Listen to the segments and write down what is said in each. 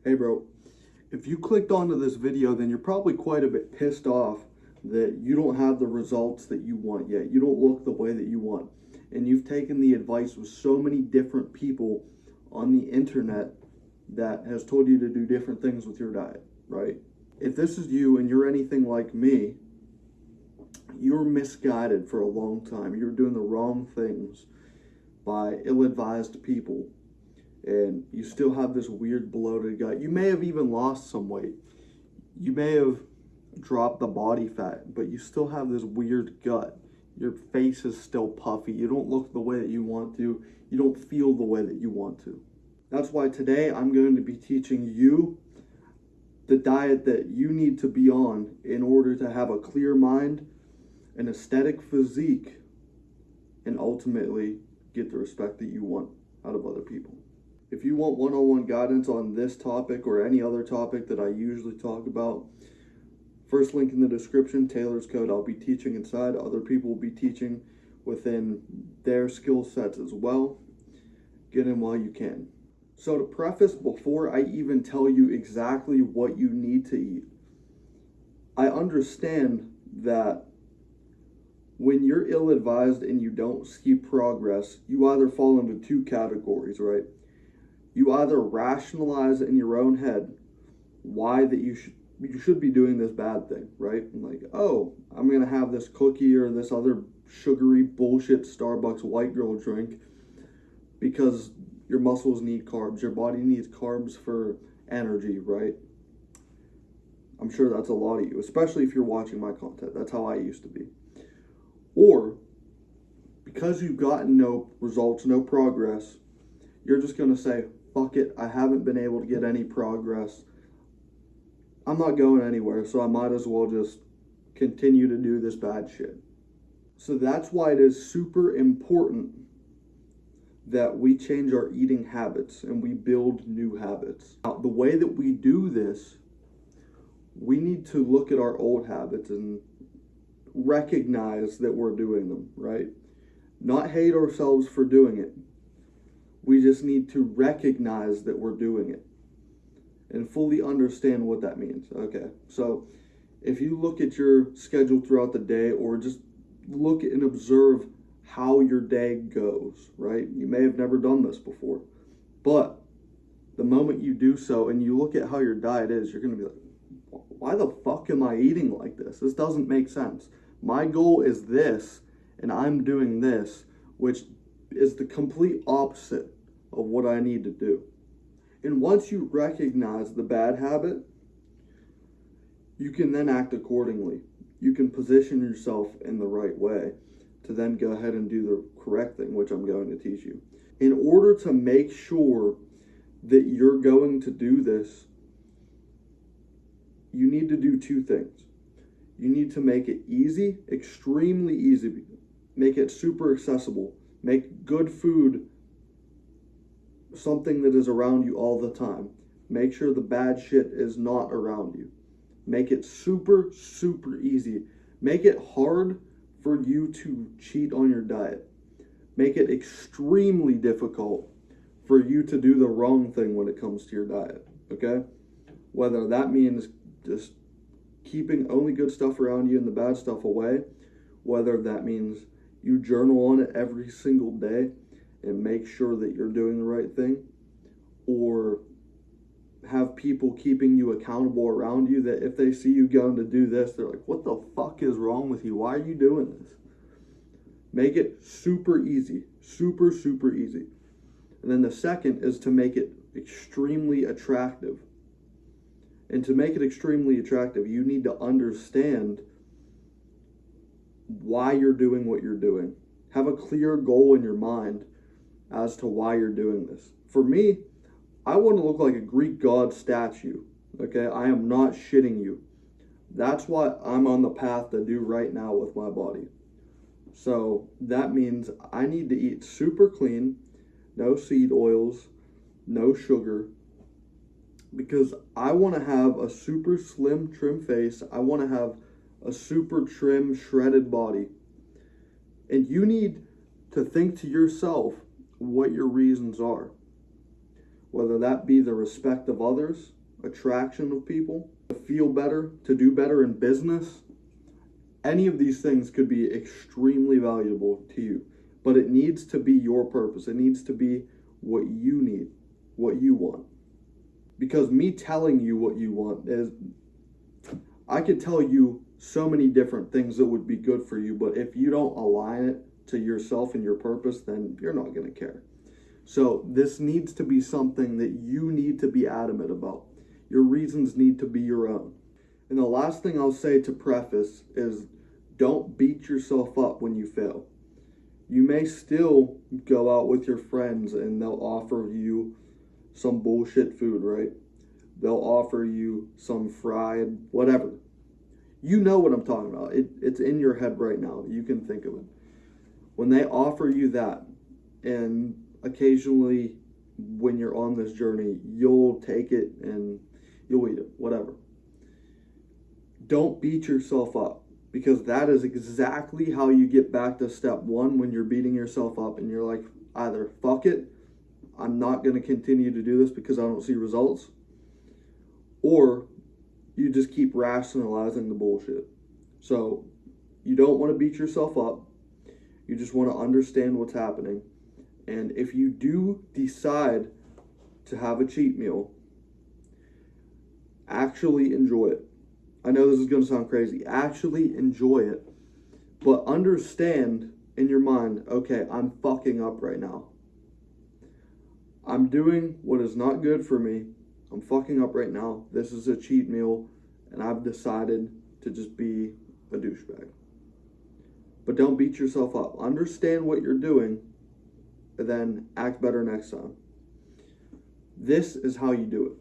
Hey bro, if you clicked onto this video, then you're probably quite a bit pissed off that you don't have the results that you want yet. You don't look the way that you want. And you've taken the advice of so many different people on the internet that has told you to do different things with your diet, right? If this is you and you're anything like me, you're misguided for a long time. You're doing the wrong things by ill-advised people. And you still have this weird bloated gut. You may have even lost some weight. You may have dropped the body fat, but you still have this weird gut. Your face is still puffy. You don't look the way that you want to. You don't feel the way that you want to. That's why today I'm going to be teaching you the diet that you need to be on in order to have a clear mind, an aesthetic physique, and ultimately get the respect that you want out of other people. If you want one-on-one guidance on this topic or any other topic that I usually talk about, first link in the description, Taylor's Code. I'll be teaching inside. Other people will be teaching within their skill sets as well. Get in while you can. So to preface, before I even tell you exactly what you need to eat, I understand that when you're ill-advised and you don't see progress, you either fall into two categories, right? You either rationalize in your own head why that you should be doing this bad thing, right? Like, oh, I'm gonna have this cookie or this other sugary bullshit Starbucks white girl drink because your muscles need carbs, your body needs carbs for energy, right? I'm sure that's a lot of you, especially if you're watching my content. That's how I used to be. Or because you've gotten no results, no progress, you're just gonna say, fuck it, I haven't been able to get any progress. I'm not going anywhere, so I might as well just continue to do this bad shit. So that's why it is super important that we change our eating habits and we build new habits. Now, the way that we do this, we need to look at our old habits and recognize that we're doing them, right? Not hate ourselves for doing it. We just need to recognize that we're doing it and fully understand what that means. Okay, so if you look at your schedule throughout the day or just look and observe how your day goes, right? You may have never done this before, but the moment you do so and you look at how your diet is, you're gonna be like, why the fuck am I eating like this? This doesn't make sense. My goal is this, and I'm doing this, which is the complete opposite of what I need to do. And once you recognize the bad habit, you can then act accordingly. You can position yourself in the right way to then go ahead and do the correct thing, which I'm going to teach you. In order to make sure that you're going to do this, you need to do two things. You need to make it easy, extremely easy. Make it super accessible. Make good food something that is around you all the time. Make sure the bad shit is not around you. Make it super, super easy. Make it hard for you to cheat on your diet. Make it extremely difficult for you to do the wrong thing when it comes to your diet, okay? Whether that means just keeping only good stuff around you and the bad stuff away, whether that means you journal on it every single day and make sure that you're doing the right thing, or have people keeping you accountable around you that if they see you going to do this, they're like, what the fuck is wrong with you? Why are you doing this? Make it super easy, super, super easy. And then the second is to make it extremely attractive. And to make it extremely attractive, you need to understand why you're doing what you're doing. Have a clear goal in your mind as to why you're doing this. For me, I want to look like a Greek god statue, okay? I am not shitting you. That's what I'm on the path to do right now with my body. So that means I need to eat super clean, no seed oils, no sugar, because I want to have a super slim, trim face. I want to have a super trim, shredded body. And you need to think to yourself what your reasons are. Whether that be the respect of others, attraction of people, to feel better, to do better in business, any of these things could be extremely valuable to you. But it needs to be your purpose. It needs to be what you need, what you want. Because me telling you what you want is, I could tell you so many different things that would be good for you, but if you don't align it to yourself and your purpose, then you're not going to care. So this needs to be something that you need to be adamant about. Your reasons need to be your own. And the last thing I'll say to preface is, don't beat yourself up when you fail. You may still go out with your friends and they'll offer you some bullshit food, right? They'll offer you some fried whatever. You know what I'm talking about. It's in your head right now. You can think of it. When they offer you that, and occasionally when you're on this journey, you'll take it and you'll eat it, whatever. Don't beat yourself up, because that is exactly how you get back to step one when you're beating yourself up and you're like, either fuck it, I'm not going to continue to do this because I don't see results, or you just keep rationalizing the bullshit. So you don't want to beat yourself up. You just want to understand what's happening. And if you do decide to have a cheat meal, actually enjoy it. I know this is going to sound crazy. Actually enjoy it. But understand in your mind, okay, I'm fucking up right now. I'm doing what is not good for me. I'm fucking up right now. This is a cheat meal, and I've decided to just be a douchebag. But don't beat yourself up. Understand what you're doing, and then act better next time. This is how you do it.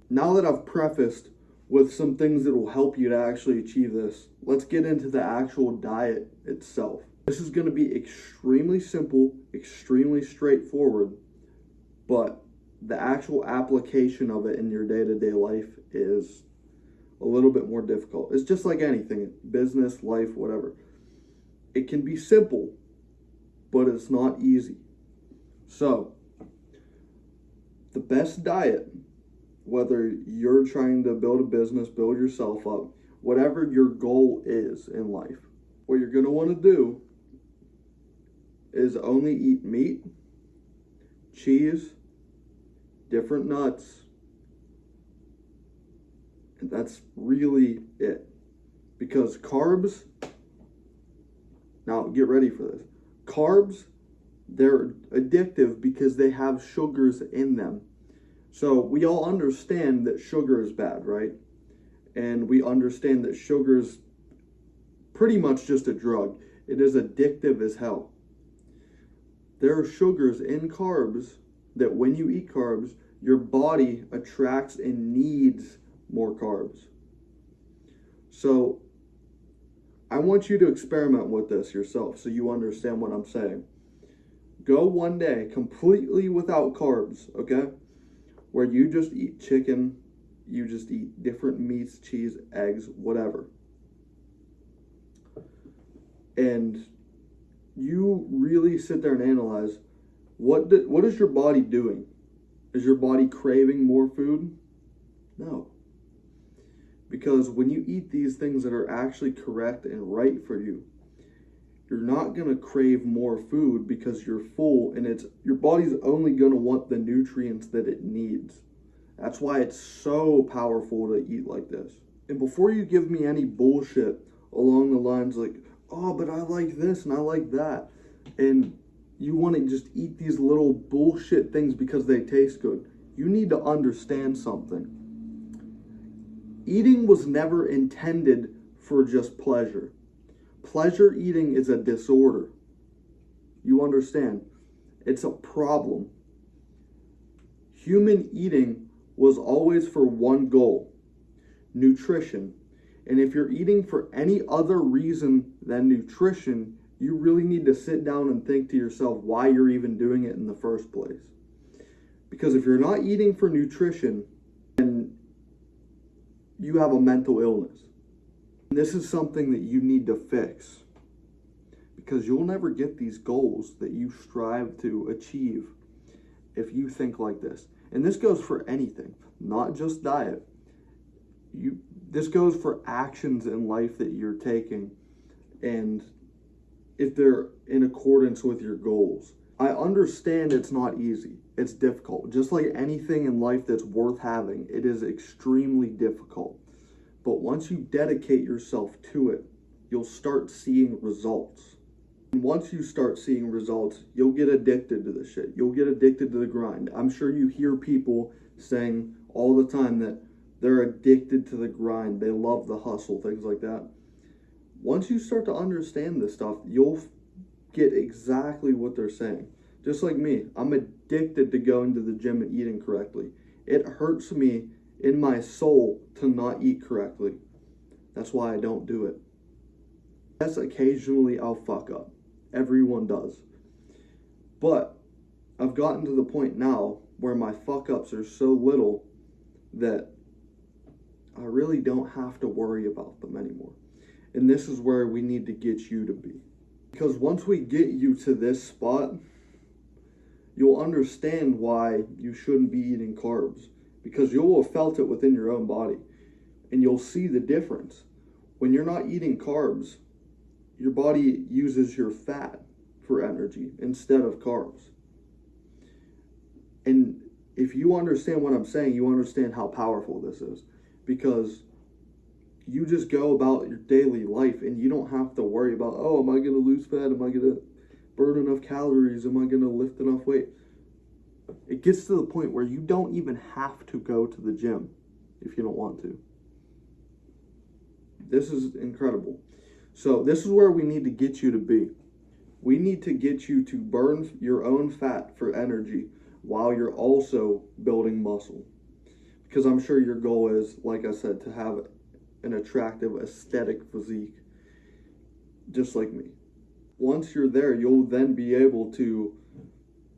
Now that I've prefaced with some things that will help you to actually achieve this, let's get into the actual diet itself. This is going to be extremely simple, extremely straightforward, but the actual application of it in your day-to-day life is a little bit more difficult. It's just like anything, business, life, whatever. It can be simple, but it's not easy. So, the best diet, whether you're trying to build a business, build yourself up, whatever your goal is in life, what you're going to want to do is only eat meat, cheese, different nuts, and that's really it. Because carbs, now get ready for this, carbs, they're addictive because they have sugars in them. So we all understand that sugar is bad, right? And we understand that sugar is pretty much just a drug. It is addictive as hell. There are sugars in carbs that when you eat carbs, your body attracts and needs more carbs. So I want you to experiment with this yourself so you understand what I'm saying. Go one day completely without carbs, okay? Where you just eat chicken, you just eat different meats, cheese, eggs, whatever. And you really sit there and analyze, what is your body doing? Is your body craving more food? No. Because when you eat these things that are actually correct and right for you, you're not going to crave more food because you're full, and your body's only going to want the nutrients that it needs. That's why it's so powerful to eat like this. And before you give me any bullshit along the lines like, oh, but I like this and I like that, and you want to just eat these little bullshit things because they taste good, you need to understand something. Eating was never intended for just pleasure. Pleasure eating is a disorder. You understand? It's a problem. Human eating was always for one goal: nutrition. And if you're eating for any other reason than nutrition, you really need to sit down and think to yourself why you're even doing it in the first place. Because if you're not eating for nutrition, then you have a mental illness. And this is something that you need to fix, because you'll never get these goals that you strive to achieve if you think like this. And this goes for anything, not just diet. This goes for actions in life that you're taking, and if they're in accordance with your goals. I understand it's not easy. It's difficult. Just like anything in life that's worth having, it is extremely difficult. But once you dedicate yourself to it, you'll start seeing results. And once you start seeing results, you'll get addicted to this shit. You'll get addicted to the grind. I'm sure you hear people saying all the time that they're addicted to the grind. They love the hustle, things like that. Once you start to understand this stuff, you'll get exactly what they're saying. Just like me, I'm addicted to going to the gym and eating correctly. It hurts me in my soul to not eat correctly. That's why I don't do it. Yes, occasionally I'll fuck up. Everyone does. But I've gotten to the point now where my fuck ups are so little that I really don't have to worry about them anymore. And this is where we need to get you to be. Because once we get you to this spot, you'll understand why you shouldn't be eating carbs. Because you'll have felt it within your own body. And you'll see the difference. When you're not eating carbs, your body uses your fat for energy instead of carbs. And if you understand what I'm saying, you understand how powerful this is. Because you just go about your daily life and you don't have to worry about, oh, am I going to lose fat? Am I going to burn enough calories? Am I going to lift enough weight? It gets to the point where you don't even have to go to the gym if you don't want to. This is incredible. So this is where we need to get you to be. We need to get you to burn your own fat for energy while you're also building muscle. Because I'm sure your goal is, like I said, to have an attractive aesthetic physique, just like me. Once you're there, you'll then be able to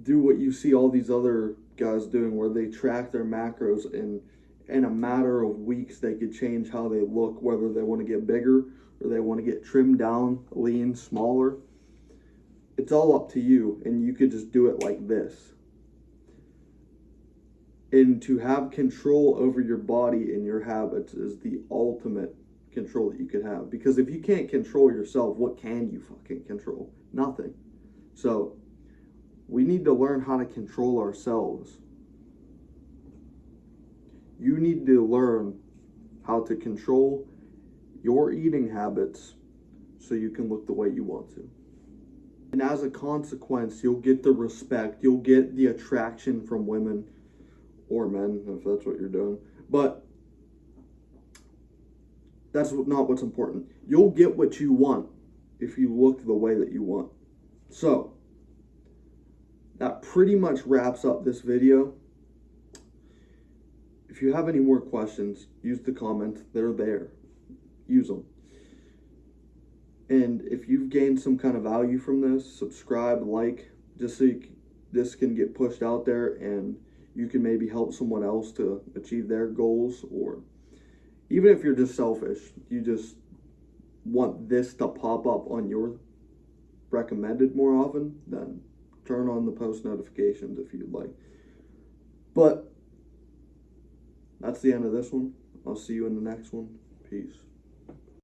do what you see all these other guys doing, where they track their macros and in a matter of weeks they could change how they look, whether they want to get bigger or they want to get trimmed down, lean, smaller. It's all up to you, and you could just do it like this. And to have control over your body and your habits is the ultimate control that you could have. Because if you can't control yourself, what can you fucking control? Nothing. So we need to learn how to control ourselves. You need to learn how to control your eating habits so you can look the way you want to. And as a consequence, you'll get the respect, you'll get the attraction from women or men, if that's what you're doing. But that's not what's important. You'll get what you want if you look the way that you want. So that pretty much wraps up this video. If you have any more questions, use the comments. They're there. Use them. And if you've gained some kind of value from this, subscribe, like, just so this can get pushed out there and you can maybe help someone else to achieve their goals. Or even if you're just selfish, you just want this to pop up on your recommended more often, then turn on the post notifications if you'd like. But that's the end of this one. I'll see you in the next one. Peace.